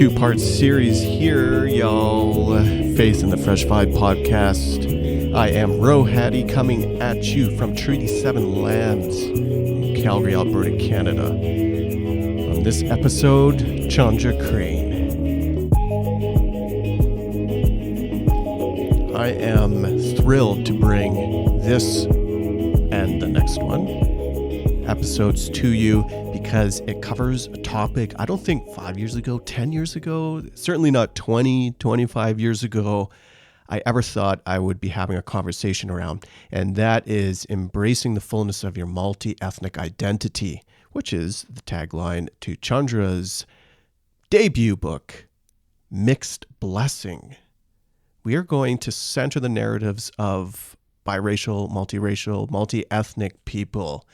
two-part series here, y'all. Faith in the Fresh Vibe podcast. I am Ro Hattie coming at you from Treaty 7 lands in Calgary, Alberta, Canada. On this episode, Chandra Crane. I am thrilled to bring this and the next one episodes to you because it covers a topic I don't think 5 years ago, 10 years ago, certainly not 20, 25 years ago, I ever thought I would be having a conversation around. And that is embracing the fullness of your multi-ethnic identity, which is the tagline to Chandra's debut book, Mixed Blessing. We are going to center the narratives of biracial, multiracial, multi-ethnic people.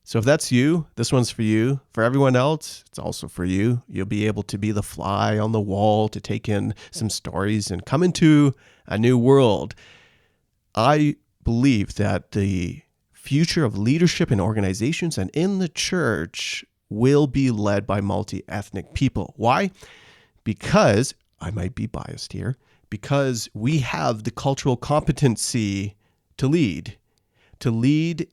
So if that's you, this one's for you. For everyone else, it's also for you. You'll be able to be the fly on the wall to take in some stories and come into a new world. I believe that the future of leadership in organizations and in the church will be led by multi-ethnic people. Why? Because, I might be biased here, because we have the cultural competency to lead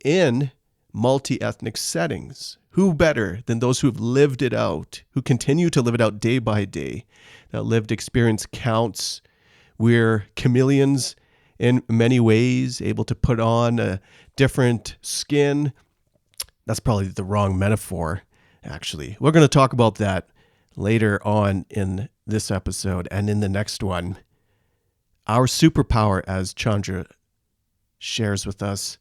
in multi-ethnic settings. Who better than those who have lived it out, who continue to live it out day by day? That lived experience counts. We're chameleons in many ways, able to put on a different skin. That's probably the wrong metaphor, actually. We're going to talk about that later on in this episode and in the next one. Our superpower, as Chandra shares with us,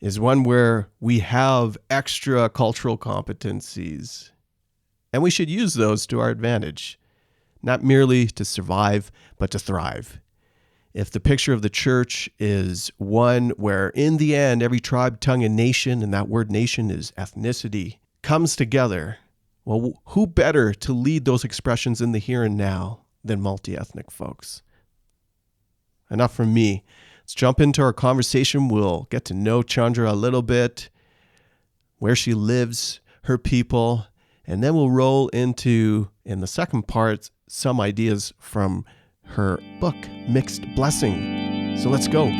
is one where we have extra cultural competencies, and we should use those to our advantage, not merely to survive, but to thrive. If the picture of the church is one where in the end, every tribe, tongue, and nation, and that word nation is ethnicity, comes together, well, who better to lead those expressions in the here and now than multi-ethnic folks? Enough from me. Let's jump into our conversation. We'll get to know Chandra a little bit, where she lives, her people, and then we'll roll into, in the second part, some ideas from her book, Mixed Blessing. So let's go.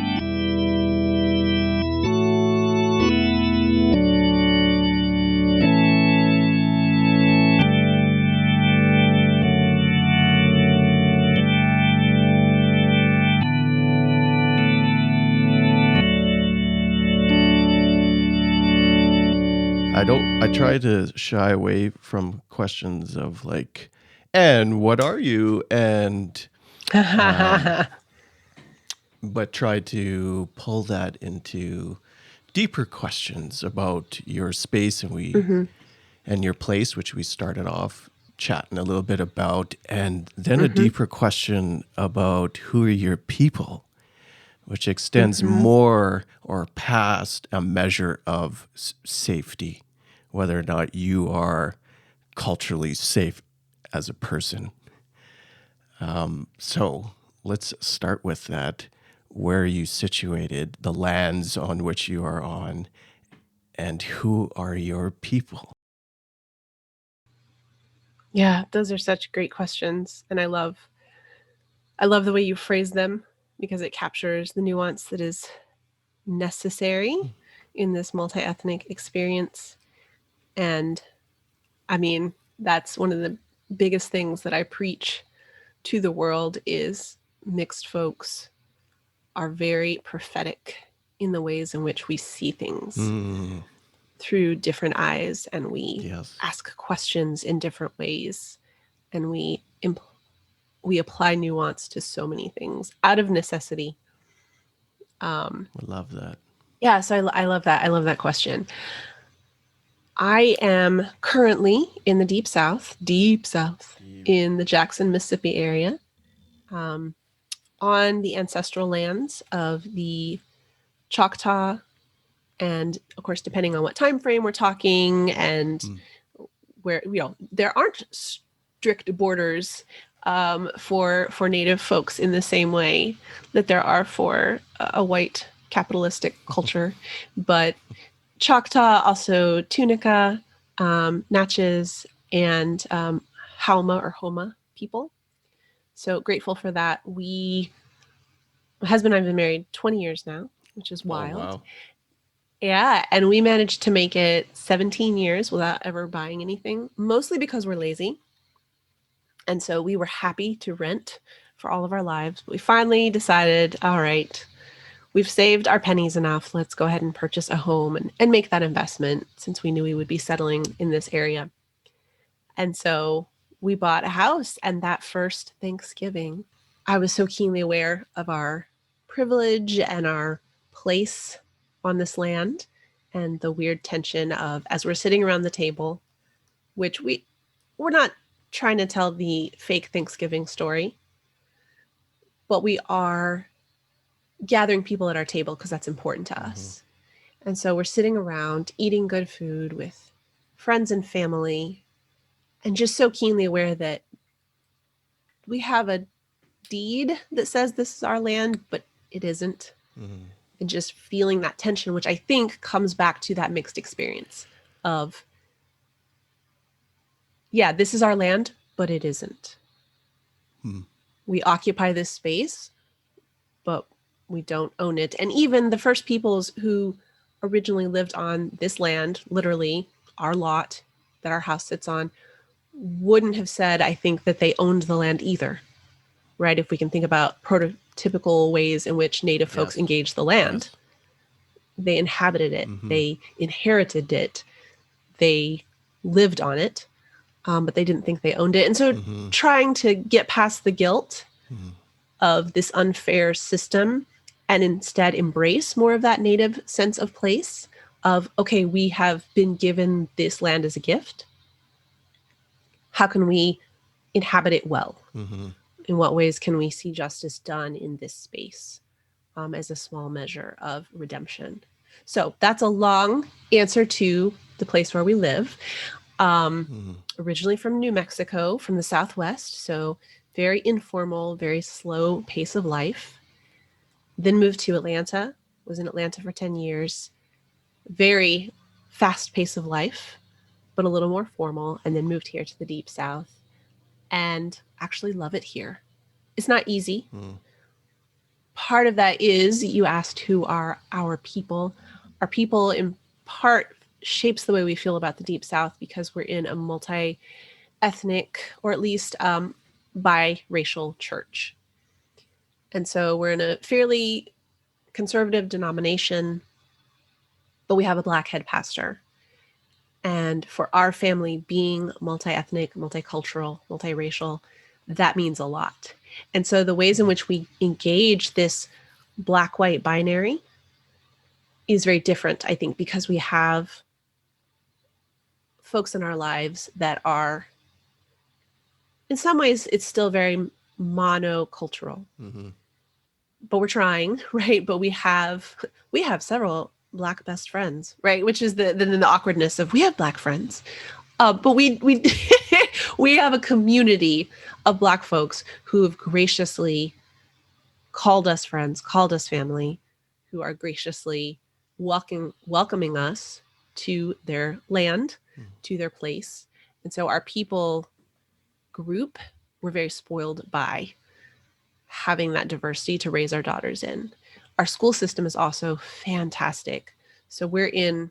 I try to shy away from questions of like, and what are you? And, but try to pull that into deeper questions about your space and and your place, which we started off chatting a little bit about, and then a deeper question about who are your people, which extends more or past a measure of safety, whether or not you are culturally safe as a person. So let's start with that. Where are you situated, the lands on which you are on, and who are your people? Yeah, those are such great questions. And I love the way you phrase them because it captures the nuance that is necessary in this multi-ethnic experience. And I mean, that's one of the biggest things that I preach to the world is mixed folks are very prophetic in the ways in which we see things through different eyes, and we ask questions in different ways, and we apply nuance to so many things out of necessity. I love that. Yeah, so I love that. I love that question. I am currently in the deep south, in the Jackson, Mississippi area, on the ancestral lands of the Choctaw, and of course, depending on what time frame we're talking, and where there aren't strict borders for Native folks in the same way that there are for a white capitalistic culture, but Choctaw, also Tunica, Natchez, and Hauma or Homa people. So grateful for that. My husband and I have been married 20 years now, which is wild. Oh, wow. Yeah. And we managed to make it 17 years without ever buying anything, mostly because we're lazy. And so we were happy to rent for all of our lives. But we finally decided, all right, we've saved our pennies enough. Let's go ahead and purchase a home and make that investment, since we knew we would be settling in this area. And so we bought a house. And that first Thanksgiving, I was so keenly aware of our privilege and our place on this land, and the weird tension of, as we're sitting around the table, which we're not trying to tell the fake Thanksgiving story, but we are gathering people at our table because that's important to us. And so we're sitting around eating good food with friends and family, and just so keenly aware that we have a deed that says this is our land, but it isn't. And just feeling that tension, which I think comes back to that mixed experience of, yeah, this is our land, but it isn't. We occupy this space, but we don't own it. And even the first peoples who originally lived on this land, literally our lot that our house sits on, wouldn't have said, I think, that they owned the land either, right? If we can think about prototypical ways in which Native folks engaged the land, they inhabited it, they inherited it, they lived on it, but they didn't think they owned it. And so trying to get past the guilt of this unfair system and instead embrace more of that Native sense of place of, okay, we have been given this land as a gift. How can we inhabit it well? In what ways can we see justice done in this space as a small measure of redemption? So that's a long answer to the place where we live. Originally from New Mexico, from the Southwest, so very informal, very slow pace of life. Then moved to Atlanta, was in Atlanta for 10 years. Very fast pace of life, but a little more formal, and then moved here to the Deep South and actually love it here. It's not easy. Part of that is, you asked who are our people. Our people in part shapes the way we feel about the Deep South because we're in a multi-ethnic, or at least biracial church. And so we're in a fairly conservative denomination, but we have a Black head pastor. And for our family, being multi-ethnic, multicultural, multiracial, that means a lot. And so the ways in which we engage this Black-white binary is very different, I think, because we have folks in our lives that are, in some ways, it's still very monocultural. But we're trying, right? But we have several Black best friends, right? Which is the awkwardness of, we have Black friends, but we we have a community of Black folks who have graciously called us friends, called us family, who are graciously welcoming us to their land, to their place. And so our people group, we're very spoiled by having that diversity to raise our daughters in. Our school system is also fantastic. So we're in,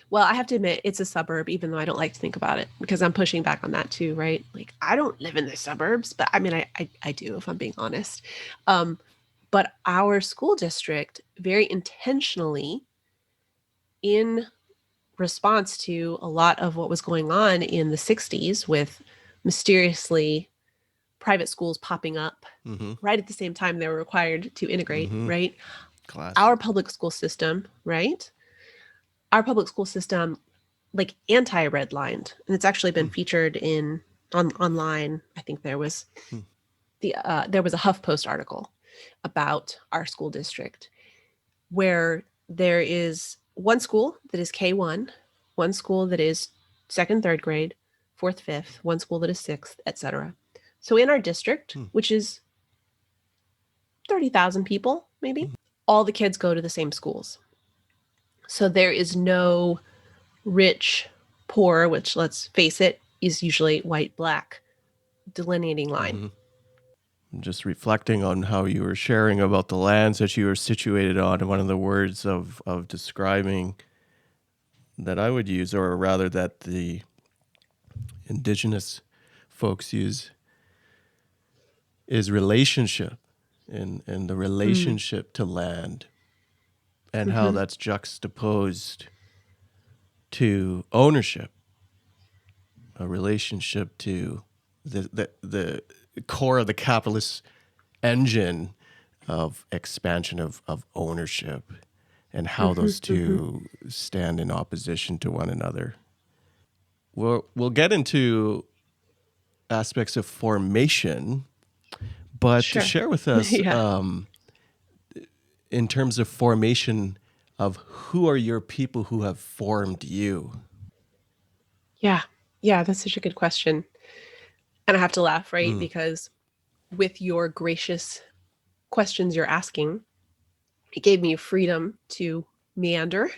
well, I have to admit, it's a suburb, even though I don't like to think about it, because I'm pushing back on that too, right? Like, I don't live in the suburbs, but I mean, I do, if I'm being honest. But our school district, very intentionally, in response to a lot of what was going on in the 60s with mysteriously private schools popping up right at the same time they were required to integrate, right? Classic. Our public school system, right? Our public school system, like, anti-redlined, and it's actually been featured online. I think there was there was a HuffPost article about our school district, where there is one school that is K1, one school that is 2nd, 3rd grade, 4th, 5th, one school that is 6th, etc. So in our district, which is 30,000 people, maybe, all the kids go to the same schools. So there is no rich, poor, which, let's face it, is usually white, Black delineating line. Mm-hmm. Just reflecting on how you were sharing about the lands that you were situated on, and one of the words of describing that I would use, or rather that the indigenous folks use, is relationship, and the relationship to land, and how Mm-hmm. that's juxtaposed to ownership, a relationship to the core of the capitalist engine of expansion of ownership, and how Mm-hmm. those Mm-hmm. two stand in opposition to one another. We'll get into aspects of formation, but to Sure. share with us, Yeah. in terms of formation, of who are your people who have formed you? Yeah. Yeah. That's such a good question. And I have to laugh, right? Mm. Because with your gracious questions you're asking, it gave me freedom to meander,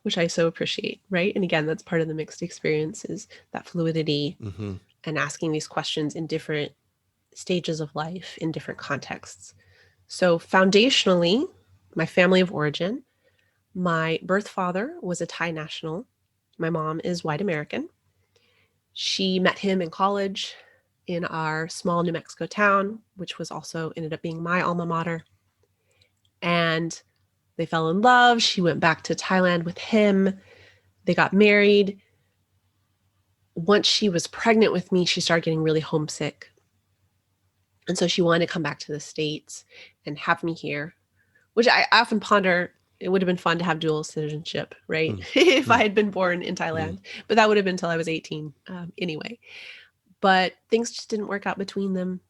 which I so appreciate, right? And again, that's part of the mixed experience, is that fluidity Mm-hmm. and asking these questions in different stages of life, in different contexts. So, foundationally, my family of origin, my birth father was a Thai national. My mom is white American. She met him in college in our small New Mexico town, which was also ended up being my alma mater. And they fell in love. She went back to Thailand with him. They got married. Once she was pregnant with me, she started getting really homesick. And so she wanted to come back to the States and have me here, which I often ponder. It would have been fun to have dual citizenship, right? If I had been born in Thailand, but that would have been until I was 18 anyway. But things just didn't work out between them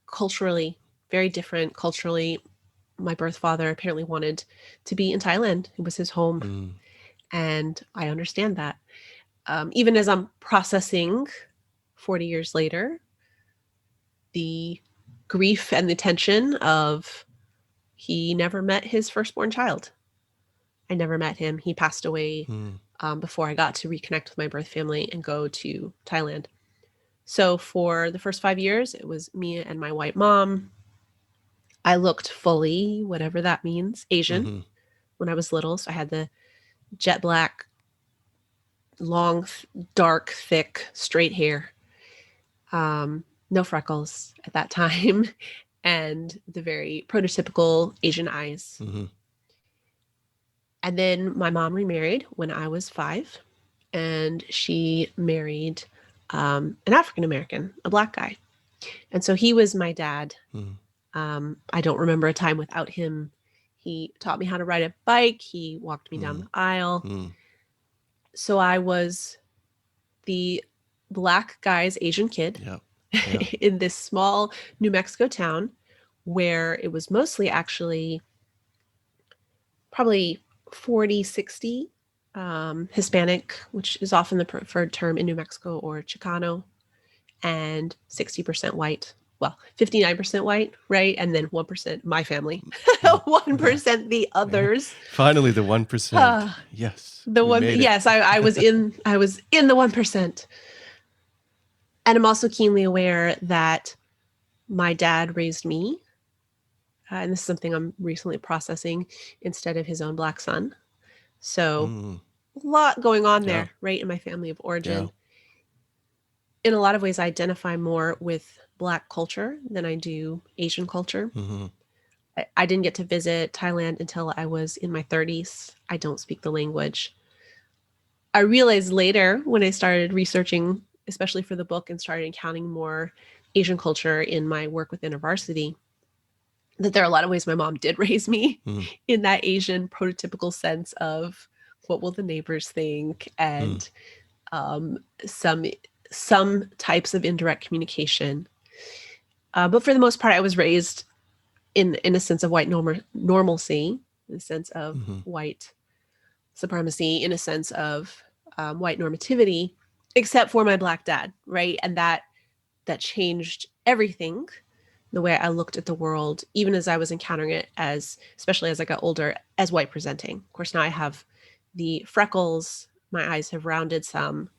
culturally, very different culturally. My birth father apparently wanted to be in Thailand. It was his home. Mm. And I understand that. Even as I'm processing 40 years later, the grief and the tension of he never met his firstborn child. I never met him. He passed away before I got to reconnect with my birth family and go to Thailand. So for the first 5 years, it was me and my white mom. I looked fully, whatever that means, Asian Mm-hmm. when I was little. So I had the jet black, long, dark, thick, straight hair. No freckles at that time, and the very prototypical Asian eyes. Mm-hmm. And then my mom remarried when I was 5, and she married an African American, a black guy. And so he was my dad. I don't remember a time without him. He taught me how to ride a bike. He walked me down the aisle. So I was the black guy's Asian kid in this small New Mexico town where it was mostly actually probably 40, 60 Hispanic, which is often the preferred term in New Mexico, or Chicano, and 60% white. Well, 59% white, right? And then 1% my family, 1% the others. Finally, the 1%. Yes, the one. Yes, I was in. I was in the 1%. And I'm also keenly aware that my dad raised me, and this is something I'm recently processing, instead of his own black son. So a lot going on there, right, in my family of origin. In a lot of ways, I identify more with Black culture than I do Asian culture. I didn't get to visit Thailand until I was in my 30s. I don't speak the language. I realized later when I started researching, especially for the book, and started encountering more Asian culture in my work with InterVarsity, that there are a lot of ways my mom did raise me in that Asian prototypical sense of what will the neighbors think, and some types of indirect communication. But for the most part, I was raised in a sense of white normalcy, in a sense of white supremacy, in a sense of white normativity, except for my Black dad, right? And that changed everything, the way I looked at the world, even as I was encountering it, as especially as I got older, as white presenting. Of course, now I have the freckles, my eyes have rounded some.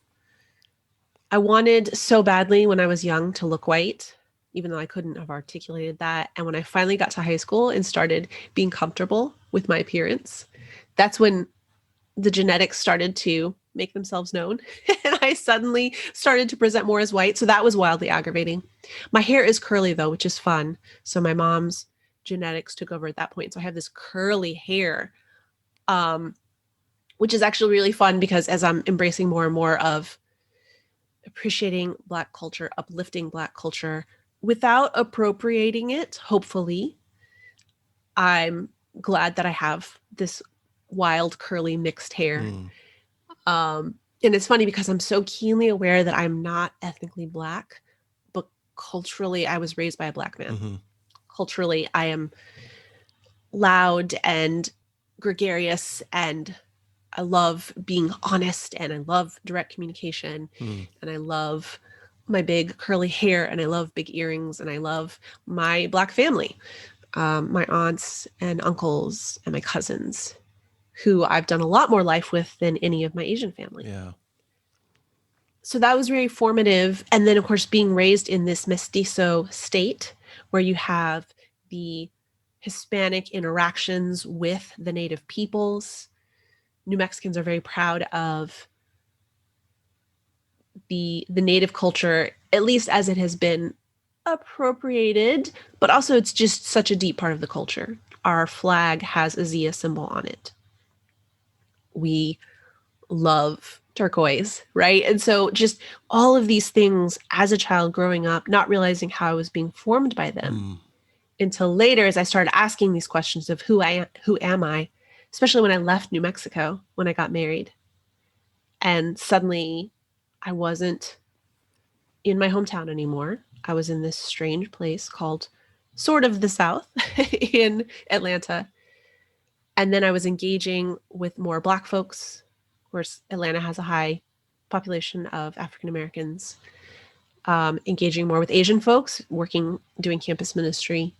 I wanted so badly when I was young to look white, even though I couldn't have articulated that. And when I finally got to high school and started being comfortable with my appearance, that's when the genetics started to make themselves known. And I suddenly started to present more as white. So that was wildly aggravating. My hair is curly though, which is fun. So my mom's genetics took over at that point. So I have this curly hair, which is actually really fun because as I'm embracing more and more of appreciating Black culture, uplifting Black culture without appropriating it, hopefully, I'm glad that I have this wild, curly, mixed hair. And it's funny because I'm so keenly aware that I'm not ethnically Black, but culturally, I was raised by a Black man. Mm-hmm. Culturally, I am loud and gregarious, and I love being honest, and I love direct communication, and I love my big curly hair, and I love big earrings, and I love my Black family, my aunts and uncles and my cousins, who I've done a lot more life with than any of my Asian family. Yeah. So that was very formative. And then, of course, being raised in this mestizo state where you have the Hispanic interactions with the native peoples. New Mexicans are very proud of the native culture, at least as it has been appropriated, but also it's just such a deep part of the culture. Our flag has a Zia symbol on it. We love turquoise, right? And so just all of these things as a child growing up, not realizing how I was being formed by them until later as I started asking these questions of who am I, especially when I left New Mexico, when I got married. And suddenly I wasn't in my hometown anymore. I was in this strange place called sort of the South in Atlanta. And then I was engaging with more Black folks. Of course, Atlanta has a high population of African Americans. Engaging more with Asian folks, doing campus ministry,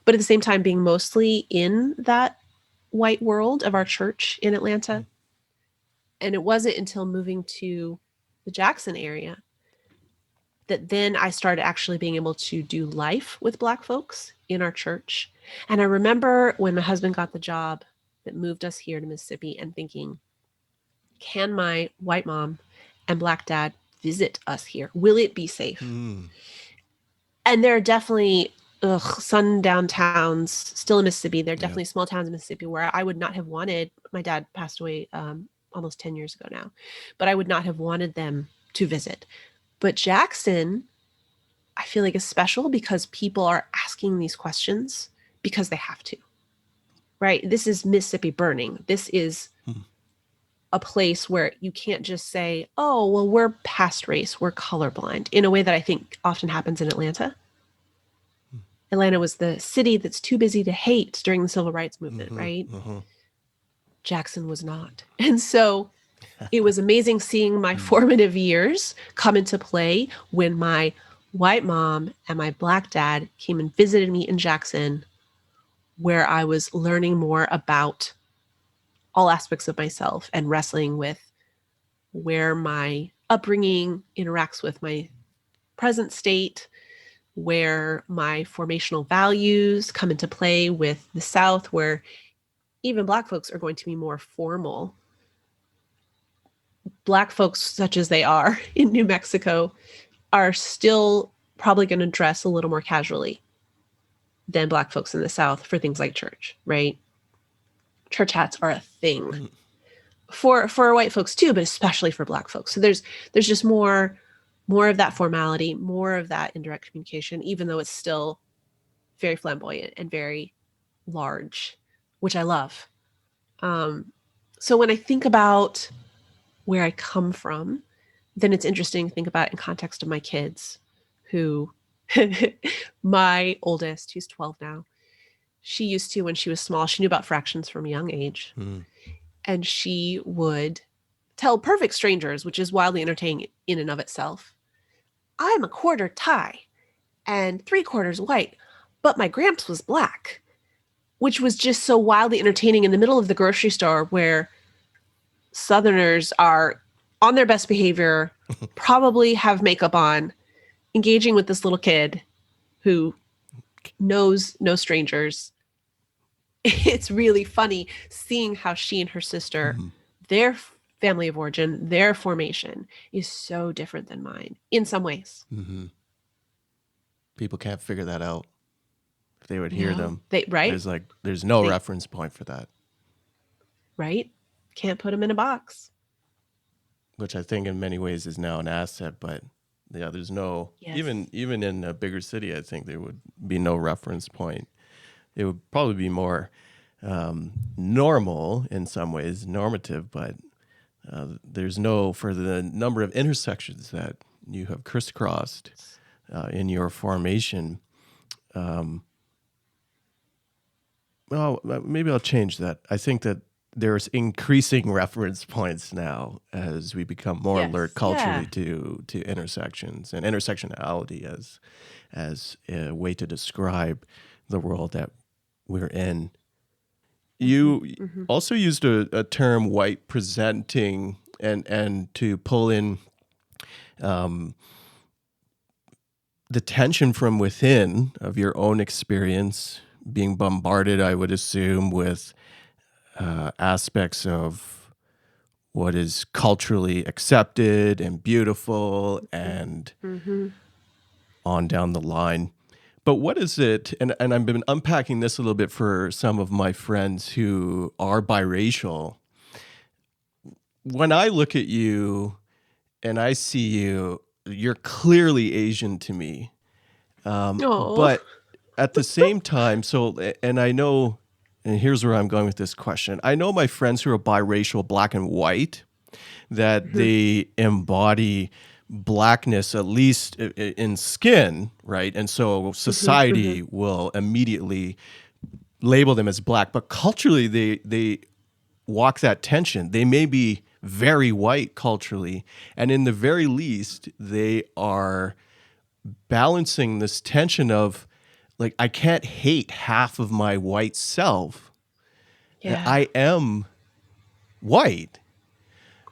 but at the same time being mostly in that white world of our church in Atlanta. And it wasn't until moving to the Jackson area that then I started actually being able to do life with Black folks in our church. And I remember when my husband got the job that moved us here to Mississippi and thinking, can my white mom and Black dad visit us here? Will it be safe? And there are definitely sundown towns still in Mississippi. There are definitely small towns in Mississippi where I would not have wanted, my dad passed away almost 10 years ago now, but I would not have wanted them to visit. But Jackson, I feel like is special because people are asking these questions because they have to, right? This is Mississippi burning. This is a place where you can't just say, oh, well, we're past race, we're colorblind, in a way that I think often happens in Atlanta. Atlanta was the city that's too busy to hate during the civil rights movement, right? Jackson was not. And so it was amazing seeing my formative years come into play when my white mom and my Black dad came and visited me in Jackson, where I was learning more about all aspects of myself and wrestling with where my upbringing interacts with my present state, where my formational values come into play with the South, where even Black folks are going to be more formal. Black folks, such as they are in New Mexico, are still probably going to dress a little more casually than Black folks in the South for things like church, right? Church hats are a thing for white folks too, but especially for Black folks. So there's just more of that formality, more of that indirect communication, even though it's still very flamboyant and very large, which I love. So when I think about where I come from, then it's interesting to think about it in context of my kids, who my oldest, who's 12 now, she used to, when she was small, she knew about fractions from a young age. And she would tell perfect strangers, which is wildly entertaining in and of itself, I'm a quarter Thai and 3/4 white, but my gramps was Black, which was just so wildly entertaining in the middle of the grocery store where Southerners are on their best behavior, probably have makeup on, engaging with this little kid who knows no strangers. It's really funny seeing how she and her sister, their family of origin, their formation is so different than mine in some ways. People can't figure that out. If they would hear them, right? There's no reference point for that. Right? Can't put them in a box. Which I think in many ways is now an asset, but yeah, there's no, even in a bigger city, I think there would be no reference point. It would probably be more normal in some ways, normative, but there's no, for the number of intersections that you have crisscrossed in your formation. Well, maybe I'll change that. I think that there's increasing reference points now as we become more alert culturally to intersections and intersectionality as a way to describe the world that we're in. You also used a term white presenting and to pull in the tension from within of your own experience, being bombarded, I would assume, with aspects of what is culturally accepted and beautiful and on down the line. But what is it, and I've been unpacking this a little bit for some of my friends who are biracial. When I look at you and I see you, you're clearly Asian to me. But at the same time, and I know, and here's where I'm going with this question. I know my friends who are biracial, black and white, that they embody blackness, at least in skin, right? And so society will immediately label them as black, but culturally they walk that tension. They may be very white culturally, and in the very least, they are balancing this tension of, like, I can't hate half of my white self. Yeah. I am white.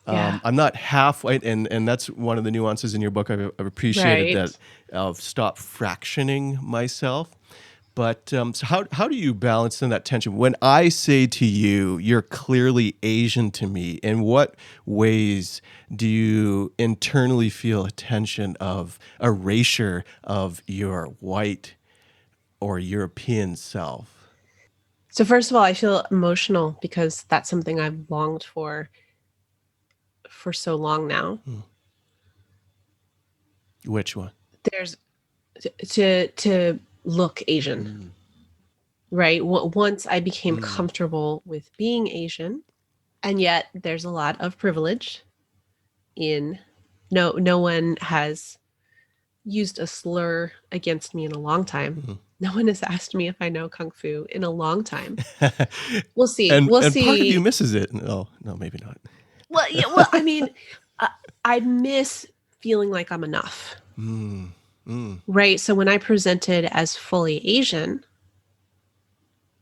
I'm not half white, and that's one of the nuances in your book. I've appreciated that of stop fractioning myself. But so how do you balance in that tension? When I say to you, you're clearly Asian to me, in what ways do you internally feel a tension of erasure of your white or European self? So first of all, I feel emotional because that's something I've longed for so long now. Which one? There's to look Asian, right? Once I became comfortable with being Asian, and yet there's a lot of privilege in no one has used a slur against me in a long time. No one has asked me if I know Kung Fu in a long time. We'll see. And we'll see. Part of you misses it. Oh, no, maybe not. Well, yeah, well, I mean, I miss feeling like I'm enough. Right? So when I presented as fully Asian,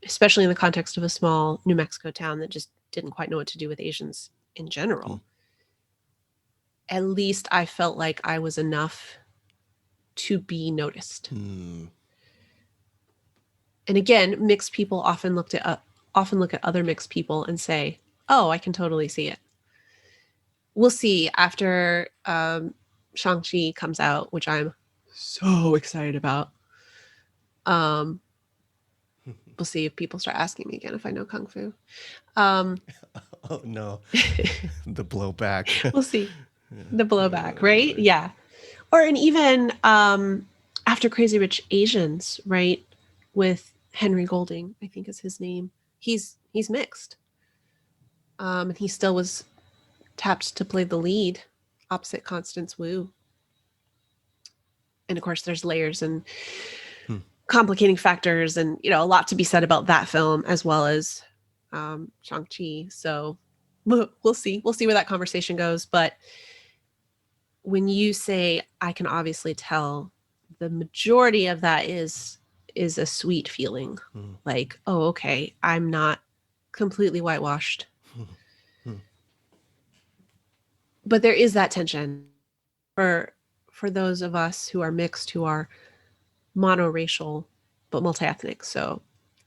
especially in the context of a small New Mexico town that just didn't quite know what to do with Asians in general, at least I felt like I was enough to be noticed. And again, mixed people often look at other mixed people and say, "Oh, I can totally see it." We'll see after Shang-Chi comes out, which I'm so excited about. We'll see if people start asking me again if I know Kung Fu. Oh no, the blowback. We'll see. The blowback, right? Yeah. And even after Crazy Rich Asians, right? With Henry Golding, I think is his name. He's mixed. And he still was tapped to play the lead opposite Constance Wu. And of course, there's layers and complicating factors, and a lot to be said about that film as well as Shang-Chi. So we'll see. We'll see where that conversation goes. But when you say, I can obviously tell, the majority of that is a sweet feeling. Like, oh, okay, I'm not completely whitewashed. but there is that tension for those of us who are mixed, who are monoracial but multi-ethnic. So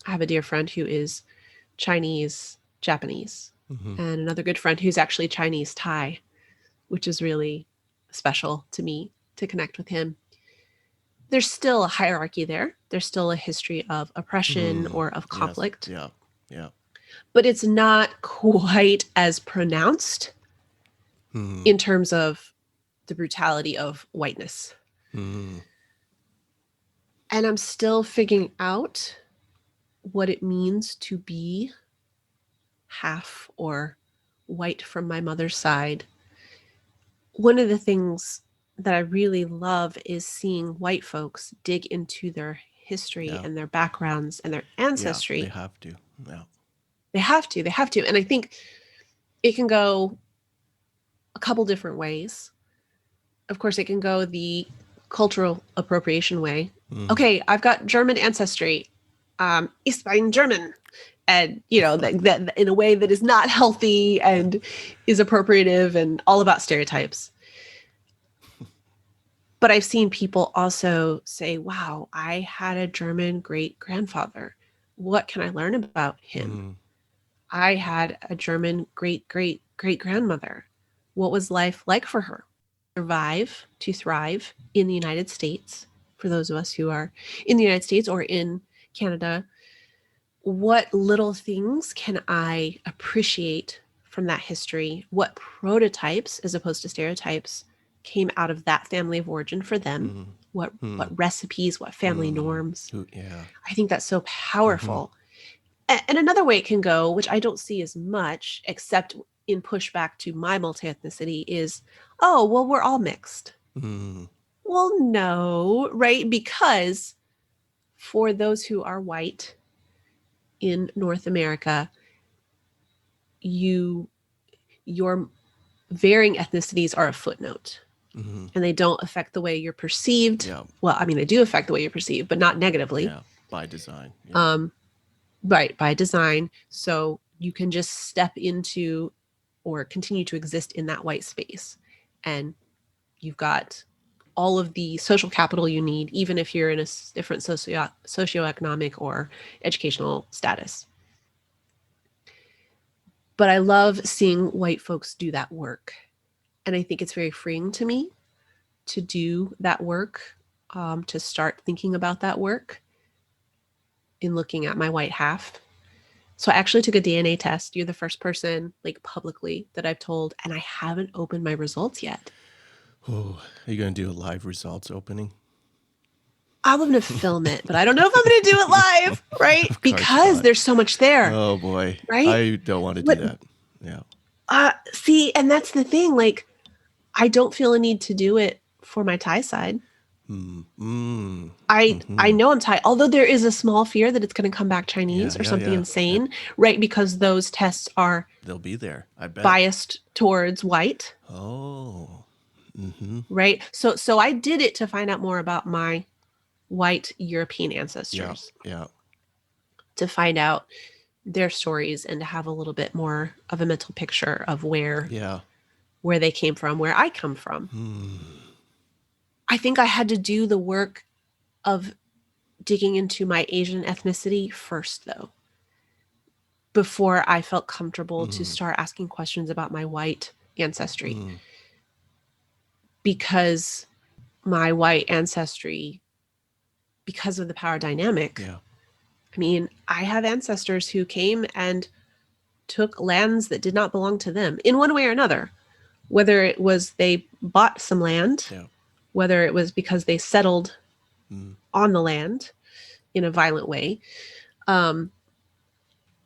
I have a dear friend who is Chinese Japanese, and another good friend who's actually Chinese Thai, which is really special to me to connect with him. There's still a hierarchy there. There's still a history of oppression or of conflict. Yes. Yeah. But it's not quite as pronounced in terms of the brutality of whiteness. And I'm still figuring out what it means to be half or white from my mother's side. One of the things that I really love is seeing white folks dig into their history and their backgrounds and their ancestry. Yeah, they have to. Yeah. They have to. And I think it can go a couple different ways. Of course, it can go the cultural appropriation way. Okay, I've got German ancestry. Ich bin German. And, that in a way that is not healthy and is appropriative and all about stereotypes. But I've seen people also say, wow, I had a German great-grandfather. What can I learn about him? I had a German great-great-great-grandmother. What was life like for her? To thrive in the United States, for those of us who are in the United States or in Canada. What little things can I appreciate from that history? What prototypes, as opposed to stereotypes, came out of that family of origin for them? What recipes, what family norms? Yeah. I think that's so powerful. And another way it can go, which I don't see as much, except in pushback to my multi-ethnicity, is, oh, well, we're all mixed. Well, no, right? Because for those who are white in North America, your varying ethnicities are a footnote. And they don't affect the way you're perceived. Yeah. Well, I mean, they do affect the way you're perceived, but not negatively. Yeah, by design. Yeah. Right, by design. So you can just step into or continue to exist in that white space. And you've got all of the social capital you need, even if you're in a different socioeconomic or educational status. But I love seeing white folks do that work. And I think it's very freeing to me to do that work, to start thinking about that work in looking at my white half. So I actually took a DNA test. You're the first person, like, publicly that I've told, and I haven't opened my results yet. Oh, are you going to do a live results opening? I'm going to film it, but I don't know if I'm going to do it live, right? Because not. There's so much there. Oh boy. Right? I don't want to do that. Yeah. See, and that's the thing. Like, I don't feel a need to do it for my Thai side. I know I'm Thai, although there is a small fear that it's going to come back Chinese or something insane, right? Because those tests they'll be there, I bet, biased towards white. Oh. Right. So I did it to find out more about my white European ancestors. Yeah. To find out their stories and to have a little bit more of a mental picture of where they came from, where I come from. I think I had to do the work of digging into my Asian ethnicity first, though, before I felt comfortable to start asking questions about my white ancestry. Because my white ancestry, because of the power dynamic, I mean, I have ancestors who came and took lands that did not belong to them in one way or another, whether it was they bought some land, whether it was because they settled on the land in a violent way. I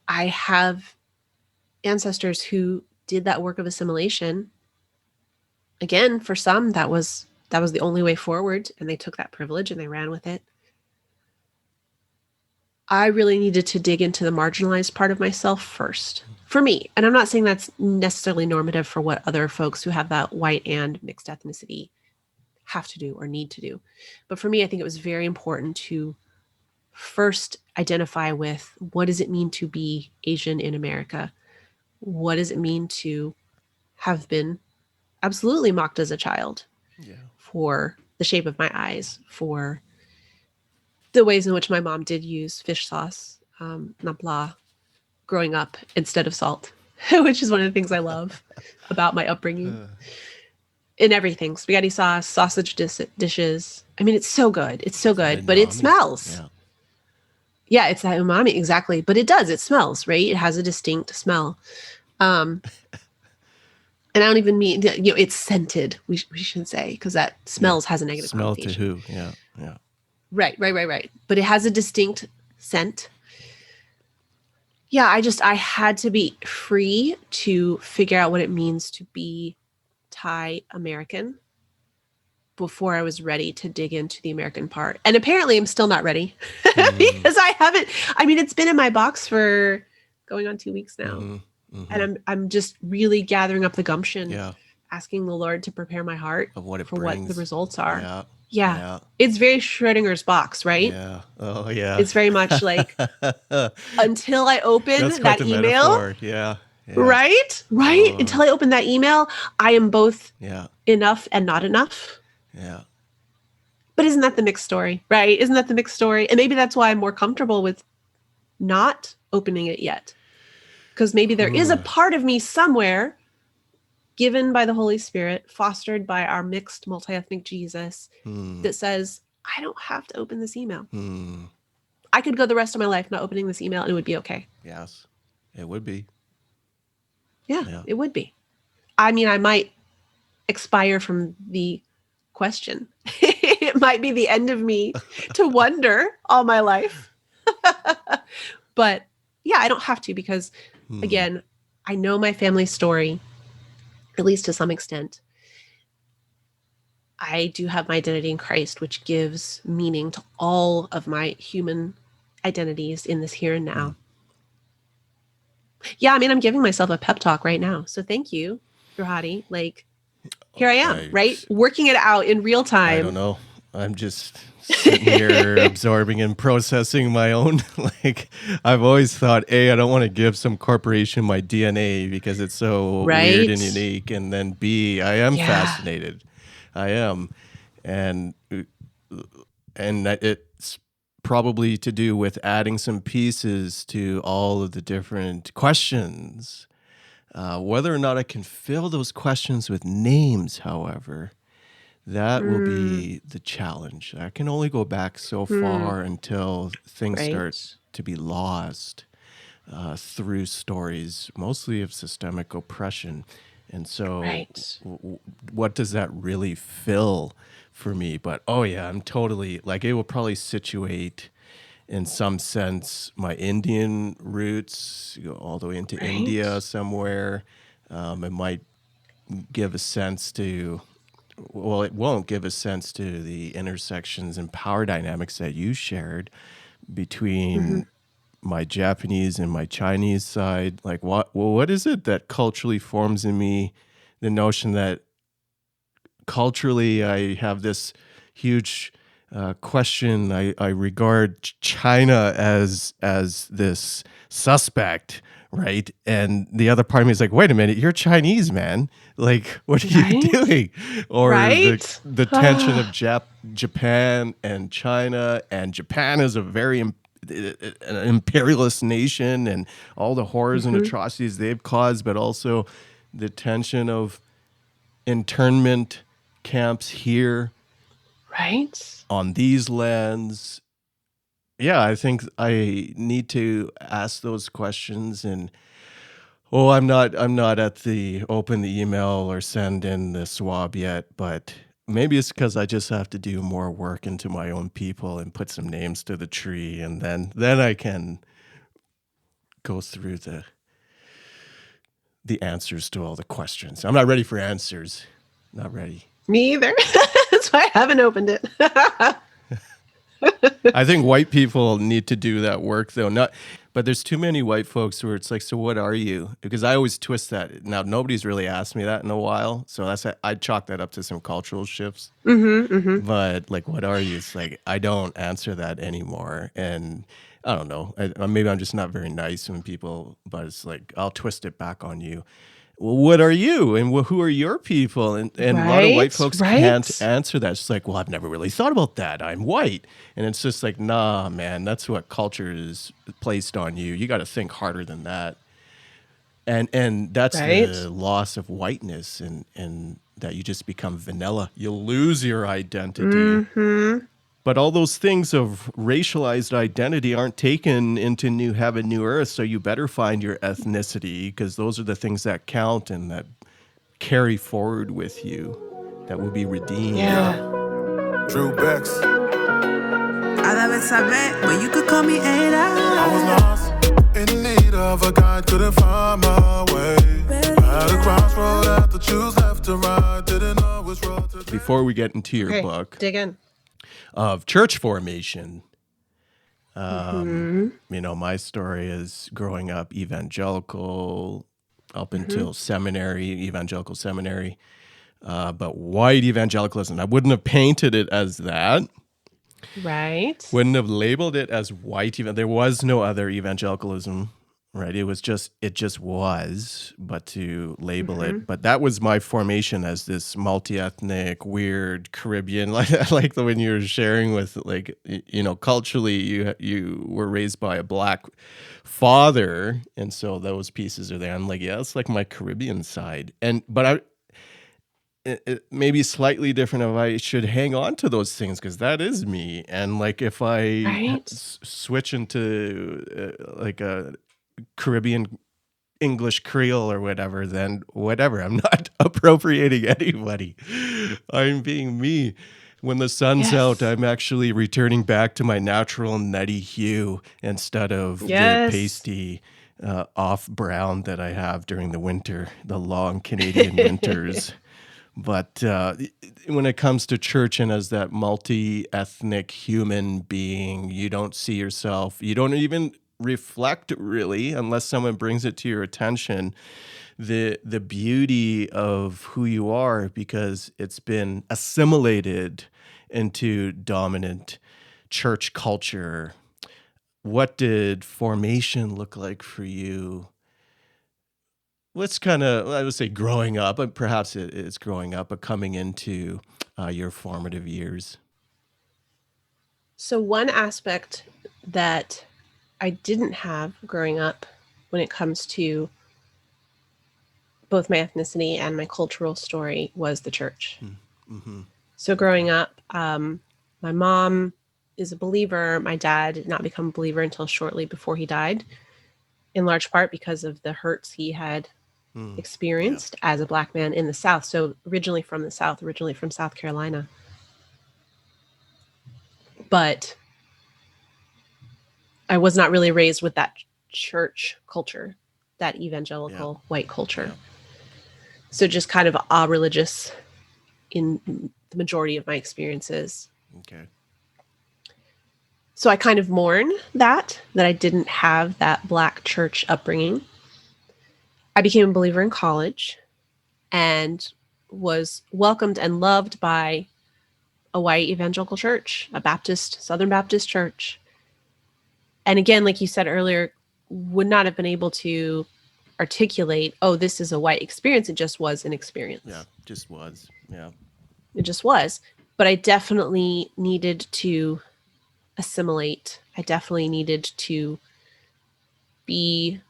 have ancestors who did that work of assimilation. Again, for some, that was the only way forward, and they took that privilege and they ran with it. I really needed to dig into the marginalized part of myself first, for me. And I'm not saying that's necessarily normative for what other folks who have that white and mixed ethnicity have to do or need to do. But for me, I think it was very important to first identify with, what does it mean to be Asian in America? What does it mean to have been absolutely mocked as a child Yeah. for the shape of my eyes, for the ways in which my mom did use fish sauce, napla, growing up instead of salt, which is one of the things I love about my upbringing. In everything, spaghetti sauce, sausage dishes. I mean, it's so good. It's so good, but it Umami. smells. Yeah. Yeah, it's that umami, exactly. But it does. It smells, right? It has a distinct smell. And I don't even mean, it's scented, we should say, because that smells has a negative Smell to connotation. who? Yeah. Yeah. Right. But it has a distinct scent. Yeah, I had to be free to figure out what it means to be Thai American before I was ready to dig into the American part. And apparently I'm still not ready because I haven't, I mean, it's been in my box for going on 2 weeks now. And I'm just really gathering up the gumption, asking the Lord to prepare my heart Of what it for brings. what the results are. Yeah. Yeah. It's very Schrodinger's box, right? Yeah. Oh, yeah. It's very much like until I open That's that quite the email. metaphor. Yeah. Right? Until I open that email, I am both enough and not enough. Yeah. But isn't that the mixed story, right? Isn't that the mixed story? And maybe that's why I'm more comfortable with not opening it yet. Because maybe there is a part of me somewhere given by the Holy Spirit, fostered by our mixed multi-ethnic Jesus, that says, I don't have to open this email. I could go the rest of my life not opening this email and it would be okay. Yes, it would be. Yeah, it would be. I mean, I might expire from the question. It might be the end of me to wonder all my life. But yeah, I don't have to because, again, I know my family story, at least to some extent. I do have my identity in Christ, which gives meaning to all of my human identities in this here and now. Yeah, I mean, I'm giving myself a pep talk right now. So thank you, Rohadi. Like, here I am, right? Working it out in real time. I don't know. I'm just sitting here absorbing and processing my own. Like, I've always thought, A, I don't want to give some corporation my DNA because it's so weird and unique. And then B, I am fascinated. I am. And it's probably to do with adding some pieces to all of the different questions. Whether or not I can fill those questions with names, however, that will be the challenge. I can only go back so far until things start to be lost through stories, mostly of systemic oppression. And so what does that really fill for me? But, I'm totally, like, it will probably situate in some sense my Indian roots, go all the way into India somewhere. It might give a sense to, well, it won't give a sense to the intersections and power dynamics that you shared between my Japanese and my Chinese side. Like, what is it that culturally forms in me the notion that culturally I have this huge question. I regard China as this suspect, right? And the other part of me is like, wait a minute, you're Chinese, man. Like, what are you doing? Or the tension of Japan and China, and Japan is a very an imperialist nation, and all the horrors and atrocities they've caused, but also the tension of internment camps here. On these lands. Yeah, I think I need to ask those questions. And I'm not at the open the email or send in the swab yet, but maybe it's because I just have to do more work into my own people and put some names to the tree, and then I can go through the answers to all the questions. I'm not ready for answers. Not ready. Me either. That's why I haven't opened it. I think white people need to do that work, though. But there's too many white folks where it's like, so what are you? Because I always twist that. Now, nobody's really asked me that in a while, so I'd chalk that up to some cultural shifts. But like, what are you? It's like, I don't answer that anymore. And I don't know. Maybe I'm just not very nice when people, but it's like, I'll twist it back on you. well, what are you and who are your people? And a lot of white folks can't answer that. It's like, well, I've never really thought about that. I'm white. And it's just like, nah, man, that's what culture is placed on you. You got to think harder than that. And that's the loss of whiteness, and that you just become vanilla. You lose your identity. But all those things of racialized identity aren't taken into new heaven, new earth. So you better find your ethnicity, because those are the things that count and that carry forward with you, that will be redeemed. Yeah. Drew Bex. But you could call me Ada. I was lost in need of a guide, couldn't find my way. At a crossroad, had to choose left to right, didn't know which road to take. Before we get into your book, dig in. Of church formation, you know, my story is growing up evangelical up until seminary, evangelical seminary, but white evangelicalism. I wouldn't have painted it as that. Right. Wouldn't have labeled it as white. There was no other evangelicalism, right? It just was, but to label it. But that was my formation as this multi-ethnic, weird Caribbean, like the when you were sharing with, like, you know, culturally you were raised by a black father, and so those pieces are there. I'm like, yeah, it's like my Caribbean side, but it may be slightly different if I should hang on to those things, because that is me. And like if I switch into like a Caribbean English Creole or whatever, then whatever. I'm not appropriating anybody. I'm being me. When the sun's out, I'm actually returning back to my natural nutty hue instead of the pasty off brown that I have during the winter, the long Canadian winters. But when it comes to church and as that multi-ethnic human being, you don't see yourself, you don't even reflect really, unless someone brings it to your attention, the beauty of who you are, because it's been assimilated into dominant church culture. What did formation look like for you? Let's kind of, I would say growing up, but perhaps it's growing up, but coming into your formative years. So one aspect that I didn't have growing up when it comes to both my ethnicity and my cultural story was the church. So growing up, my mom is a believer. My dad did not become a believer until shortly before he died, in large part because of the hurts he had experienced as a black man in the South. So originally from the South, originally from South Carolina. But I was not really raised with that church culture, that evangelical white culture. So just kind of religious in the majority of my experiences. Okay. So I kind of mourn that I didn't have that black church upbringing. I became a believer in college and was welcomed and loved by a white evangelical church, a Baptist, Southern Baptist church. And again, like you said earlier, would not have been able to articulate, oh, this is a white experience. It just was an experience. Yeah, just was. Yeah. It just was. But I definitely needed to assimilate. I definitely needed to be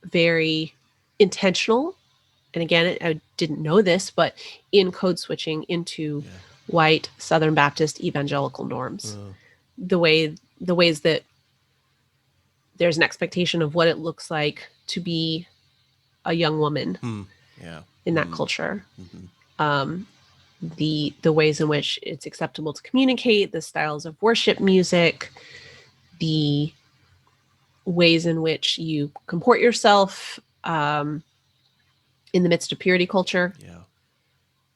very intentional. And again, I didn't know this, but in code switching into white Southern Baptist evangelical norms. The ways that there's an expectation of what it looks like to be a young woman in that culture. The ways in which it's acceptable to communicate, the styles of worship music, the ways in which you comport yourself in the midst of purity culture. Yeah.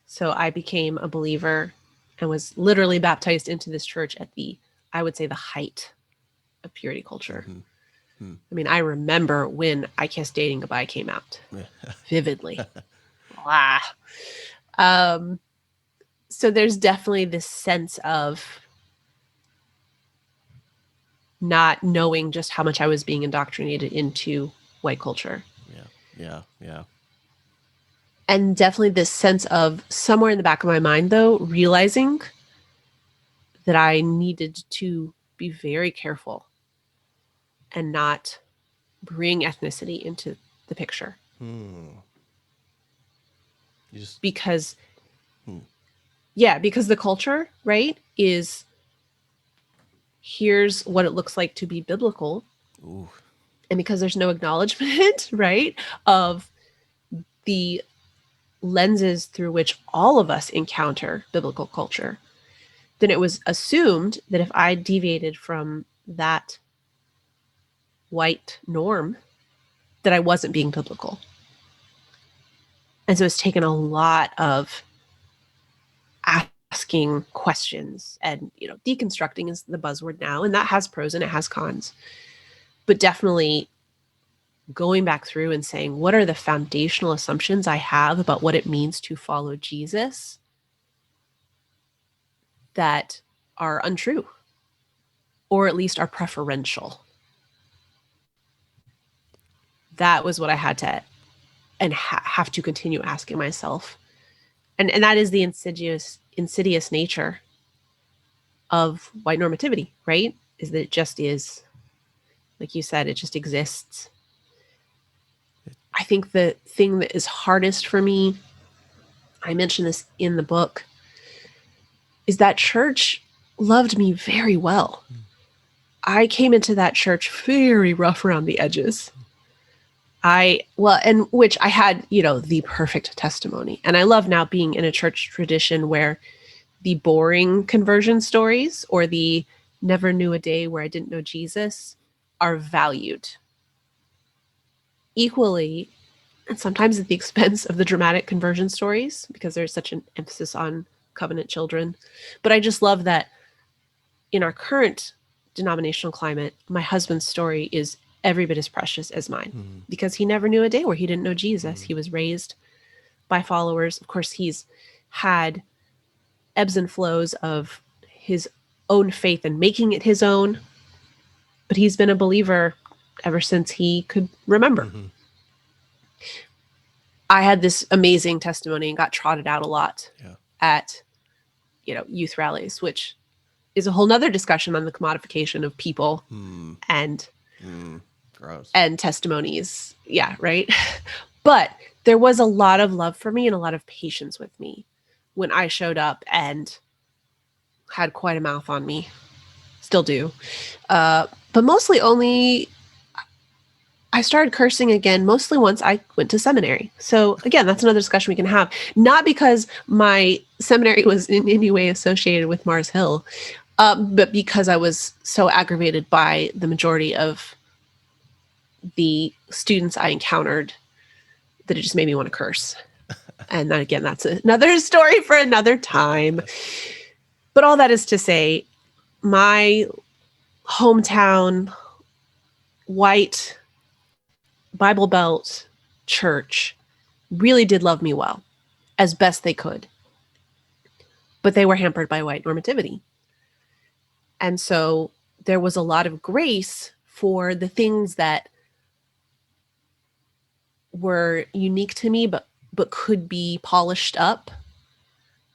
So I became a believer and was literally baptized into this church at I would say the height of purity culture. I mean, I remember when I Kissed Dating Goodbye came out vividly. So there's definitely this sense of not knowing just how much I was being indoctrinated into white culture. Yeah. And definitely this sense of somewhere in the back of my mind, though, realizing that I needed to be very careful and not bring ethnicity into the picture. Because because the culture, right, is here's what it looks like to be biblical. Ooh. And because there's no acknowledgement, right, of the lenses through which all of us encounter biblical culture, then it was assumed that if I deviated from that white norm, that I wasn't being biblical. And so it's taken a lot of asking questions and, deconstructing is the buzzword now, and that has pros and it has cons. But definitely going back through and saying, what are the foundational assumptions I have about what it means to follow Jesus that are untrue, or at least are preferential? That was what I had to and have to continue asking myself. And that is the insidious nature of white normativity, right? Is that it just is, like you said, it just exists. I think the thing that is hardest for me, I mentioned this in the book, is that church loved me very well. I came into that church very rough around the edges. And which I had, the perfect testimony. And I love now being in a church tradition where the boring conversion stories or the never knew a day where I didn't know Jesus are valued equally, and sometimes at the expense of the dramatic conversion stories, because there's such an emphasis on covenant children. But I just love that in our current denominational climate, my husband's story is every bit as precious as mine, because he never knew a day where he didn't know Jesus. He was raised by followers. Of course, he's had ebbs and flows of his own faith and making it his own, but he's been a believer ever since he could remember. I had this amazing testimony and got trotted out a lot at, youth rallies, which is a whole nother discussion on the commodification of people and gross. And testimonies. Yeah, right. But there was a lot of love for me and a lot of patience with me when I showed up and had quite a mouth on me. Still do. But mostly only I started cursing again, mostly once I went to seminary. So again, that's another discussion we can have. Not because my seminary was in any way associated with Mars Hill, but because I was so aggravated by the majority of the students I encountered that it just made me want to curse. And then again, that's another story for another time. But all that is to say, my hometown white Bible Belt church really did love me well, as best they could. But they were hampered by white normativity. And so there was a lot of grace for the things that were unique to me, but could be polished up.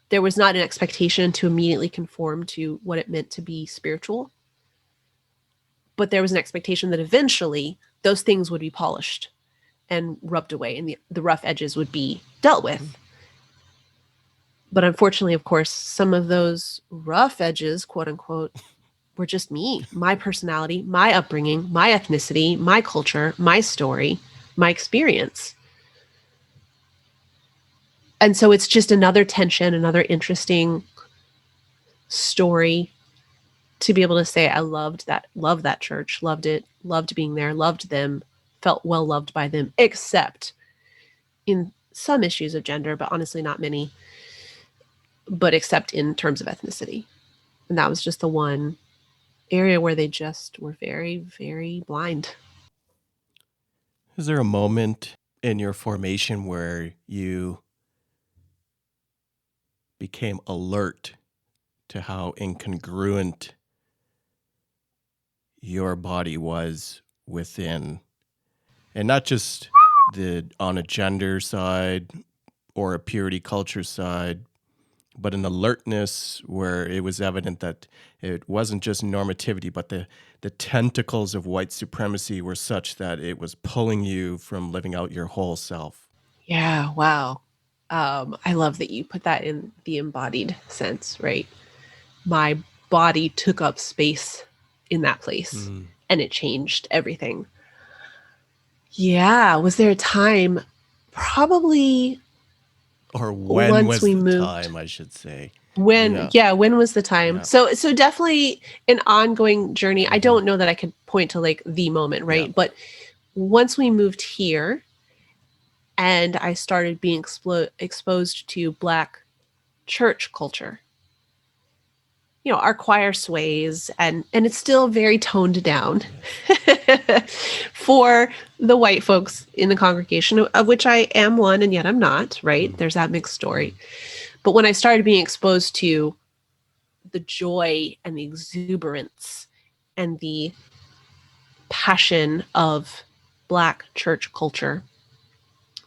There was not an expectation to immediately conform to what it meant to be spiritual. But there was an expectation that eventually those things would be polished and rubbed away and the rough edges would be dealt with. But unfortunately, of course, some of those rough edges, quote unquote, were just me, my personality, my upbringing, my ethnicity, my culture, my story, my experience. And so it's just another tension, another interesting story to be able to say, I loved that church, loved it, loved being there, loved them, felt well loved by them, except in some issues of gender, but honestly not many, but except in terms of ethnicity. And that was just the one area where they just were very, very blind. Is there a moment in your formation where you became alert to how incongruent your body was within, and not just on a gender side or a purity culture side, but an alertness where it was evident that it wasn't just normativity, but the tentacles of white supremacy were such that it was pulling you from living out your whole self. Yeah, wow. I love that you put that in the embodied sense, right? My body took up space in that place and it changed everything. Yeah. Was there a time? Probably. Or when Once was we the moved. time, I should say. When was the time? Yeah. So definitely an ongoing journey. I don't know that I could point to like the moment, right? Yeah. But once we moved here and I started being exposed to Black church culture, you know, our choir sways and it's still very toned down for the white folks in the congregation, of which I am one and yet I'm not, right? There's that mixed story. But when I started being exposed to the joy and the exuberance and the passion of Black church culture,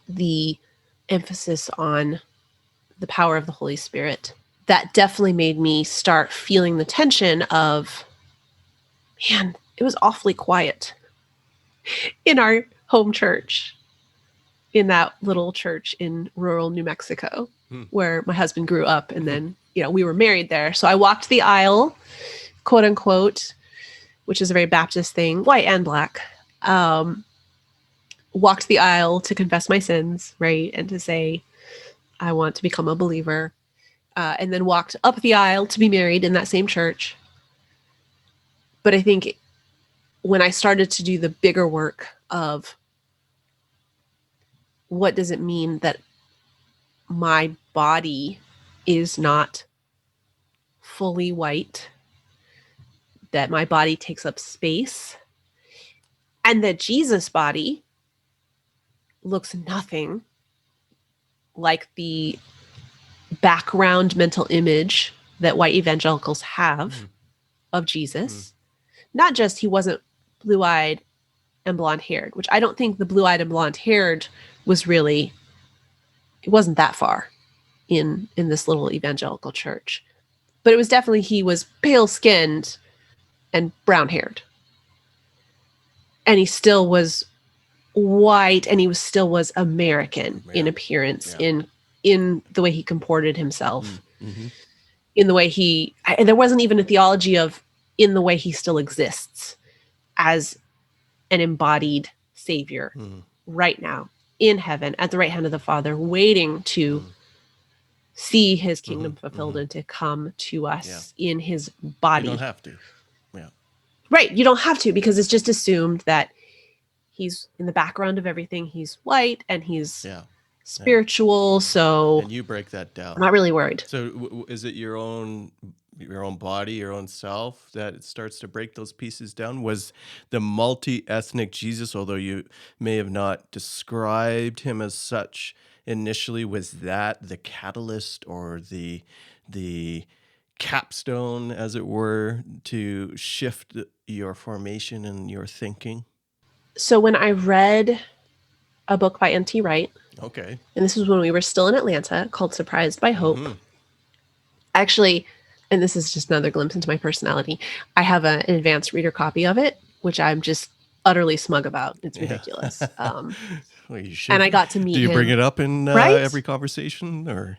the emphasis on the power of the Holy Spirit, that definitely made me start feeling the tension of, man, it was awfully quiet in our home church, in that little church in rural New Mexico, where my husband grew up. And then, you know, we were married there. So I walked the aisle, quote unquote, which is a very Baptist thing, white and Black, walked the aisle to confess my sins, right? And to say, I want to become a believer. And then walked up the aisle to be married in that same church. But I think when I started to do the bigger work of what does it mean that my body is not fully white, that my body takes up space, and that Jesus' body looks nothing like the background mental image that white evangelicals have of Jesus. Not just he wasn't blue-eyed and blonde-haired, which I don't think the blue-eyed and blonde-haired was really, it wasn't that far in this little evangelical church. But it was definitely, he was pale-skinned and brown-haired. And he still was white, and he still was American in appearance, in the way he comported himself, in the way there wasn't even a theology of in the way he still exists as an embodied savior right now in heaven at the right hand of the Father, waiting to see his kingdom fulfilled and to come to us in his body. You don't have to. Yeah. Right. You don't have to, because it's just assumed that he's in the background of everything. He's white and he's spiritual. So and you break that down. I'm not really worried. So is it your own body, your own self that it starts to break those pieces down? Was the multi-ethnic Jesus, although you may have not described him as such initially, was that the catalyst or the capstone, as it were, to shift your formation and your thinking? So when I read a book by N.T. Wright, okay, and this was when we were still in Atlanta, called Surprised by Hope. Actually, and this is just another glimpse into my personality, I have an advanced reader copy of it, which I'm just utterly smug about. It's ridiculous. Well, you should. And I got to meet him. Do you bring it up in every conversation, or?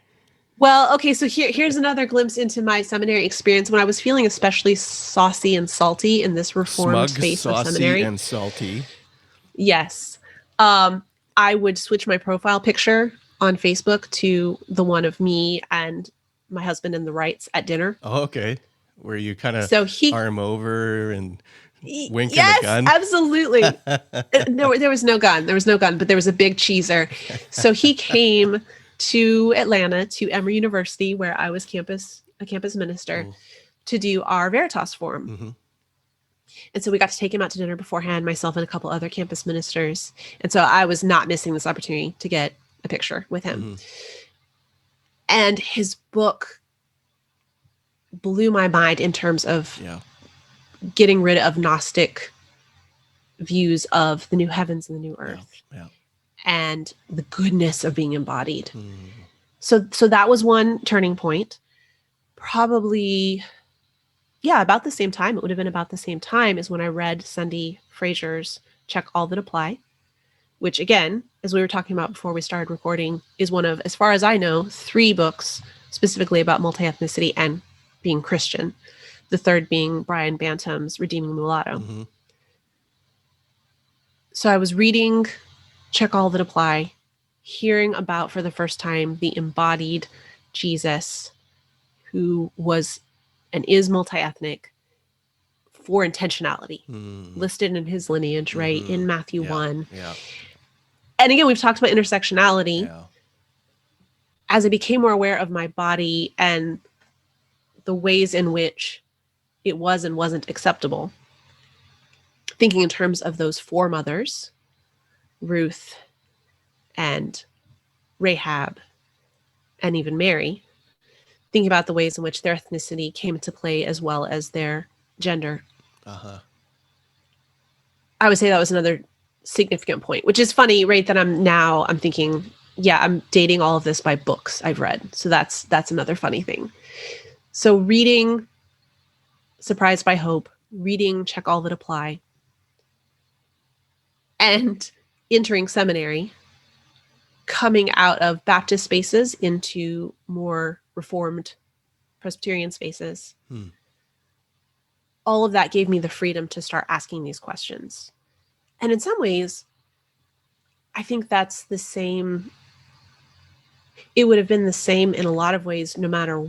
Well, okay, so here's another glimpse into my seminary experience when I was feeling especially saucy and salty in this reformed space of seminary. Saucy and salty. Yes. I would switch my profile picture on Facebook to the one of me and my husband and the Wrights at dinner. Oh, okay. Where you kind of arm over and wink in the gun? Yes, absolutely. There was no gun. There was no gun, but there was a big cheeser. So he came to Atlanta, to Emory University, where I was a campus minister, to do our Veritas Forum. And so we got to take him out to dinner beforehand, myself and a couple other campus ministers. And so I was not missing this opportunity to get a picture with him. And his book blew my mind in terms of getting rid of Gnostic views of the new heavens and the new earth. and the goodness of being embodied. So that was one turning point. Probably, about the same time. It would have been about the same time as when I read Cindy Fraser's Check All That Apply, which again, as we were talking about before we started recording, is one of, as far as I know, 3 books specifically about multi-ethnicity and being Christian. The third being Brian Bantam's Redeeming Mulatto. Mm-hmm. So I was reading Check All That Apply, hearing about for the first time the embodied Jesus, who was and is multi-ethnic for intentionality, listed in his lineage, right, in Matthew 1. Yeah. And again, we've talked about intersectionality. Yeah. As I became more aware of my body and the ways in which it was and wasn't acceptable, thinking in terms of those 4 mothers, Ruth and Rahab and even Mary, thinking about the ways in which their ethnicity came into play as well as their gender. I would say that was another significant point, which is funny, right? That I'm thinking, I'm dating all of this by books I've read. So that's another funny thing. So reading Surprised by Hope, reading Check All That Apply, and entering seminary, coming out of Baptist spaces into more Reformed Presbyterian spaces. All of that gave me the freedom to start asking these questions. And in some ways, I think that's the same. It would have been the same in a lot of ways, no matter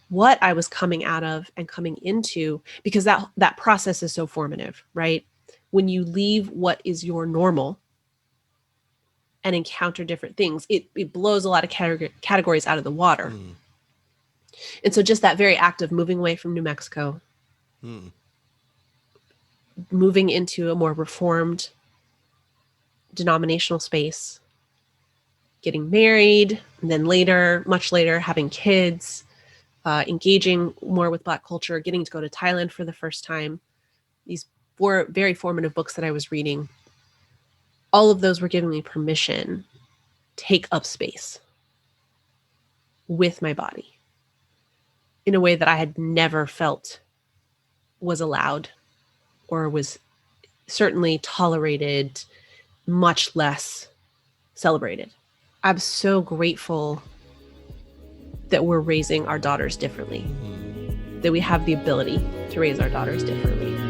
what I was coming out of and coming into, because that process is so formative, right? When you leave what is your normal and encounter different things, it blows a lot of categories out of the water. And so just that very act of moving away from New Mexico, moving into a more reformed denominational space, getting married, and then later, much later, having kids, engaging more with Black culture, getting to go to Thailand for the first time. These 4 very formative books that I was reading, all of those were giving me permission to take up space with my body in a way that I had never felt was allowed or was certainly tolerated, much less celebrated. I'm so grateful that we're raising our daughters differently, that we have the ability to raise our daughters differently.